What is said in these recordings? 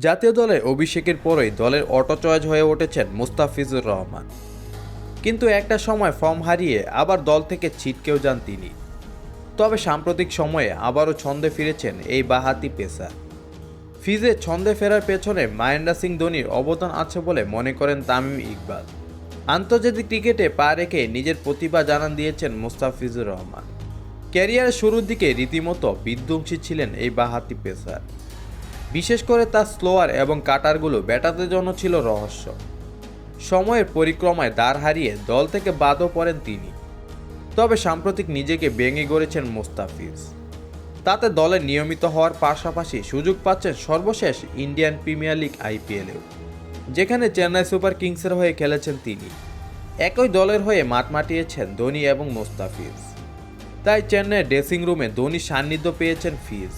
জাতীয় দলে অভিষেকের পরেই দলের অটো চয়েস হয়ে উঠেছেন মুস্তাফিজুর রহমান। কিন্তু একটা সময় ফর্ম হারিয়ে আবার দল থেকে ছিটকেও যান তিনি। তবে সাম্প্রতিক সময়ে আবারও ছন্দে ফিরেছেন এই বাঁহাতি পেসার। ফিজে ছন্দে ফেরার পেছনে মহেন্দ্র সিং ধোনির অবদান আছে বলে মনে করেন তামিম ইকবাল। আন্তর্জাতিক ক্রিকেটে পা রেখে নিজের প্রতিভা জানান দিয়েছেন মুস্তাফিজুর রহমান। ক্যারিয়ারের শুরুর দিকে রীতিমতো বিধ্বংসী ছিলেন এই বাঁহাতি পেসার। বিশেষ করে তার স্লোয়ার এবং কাটারগুলো ব্যাটারদের জন্য ছিল রহস্য। সময়ের পরিক্রমায় দাঁড় হারিয়ে দল থেকে বাদও পড়েন তিনি। তবে সাম্প্রতিক নিজেকে ভেঙে গড়েছেন মুস্তাফিজ। তাতে দলে নিয়মিত হওয়ার পাশাপাশি সুযোগ পাচ্ছেন সর্বশেষ ইন্ডিয়ান প্রিমিয়ার লিগ আইপিএলেও, যেখানে চেন্নাই সুপার কিংসের হয়ে খেলেছেন তিনি। একই দলের হয়ে মাঠ মাতিয়েছেন ধোনি এবং মুস্তাফিজ। তাই চেন্নাইয়ের ড্রেসিং রুমে ধোনির সান্নিধ্য পেয়েছেন ফিজ।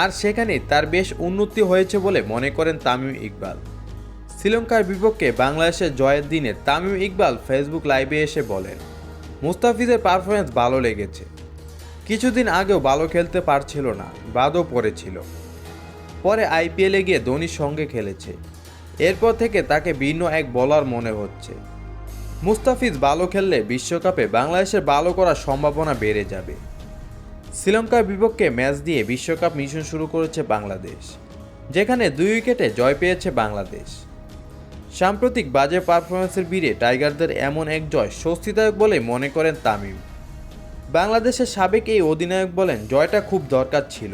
আর সেখানেই তার বেশ উন্নতি হয়েছে বলে মনে করেন তামিম ইকবাল। শ্রীলঙ্কার বিপক্ষে বাংলাদেশের জয়ের দিনে তামিম ইকবাল ফেসবুক লাইভে এসে বলেন, মুস্তাফিজের পারফরমেন্স ভালো লেগেছে। কিছুদিন আগেও ভালো খেলতে পারছিল না, বাদও পড়েছিল। পরে আইপিএলে গিয়ে ধোনির সঙ্গে খেলেছে। এরপর থেকে তাকে ভিন্ন এক বোলার মনে হচ্ছে। মুস্তাফিজ ভালো খেললে বিশ্বকাপে বাংলাদেশের ভালো করার সম্ভাবনা বেড়ে যাবে। শ্রীলঙ্কার বিপক্ষে ম্যাচ দিয়ে বিশ্বকাপ মিশন শুরু করেছে বাংলাদেশ, যেখানে 2 উইকেটে জয় পেয়েছে বাংলাদেশ। সাম্প্রতিক বাজে পারফরমেন্সের ভিড়ে টাইগারদের এমন এক জয় স্বস্তিদায়ক বলে মনে করেন তামিম। বাংলাদেশের সাবেক এই অধিনায়ক বলেন, জয়টা খুব দরকার ছিল।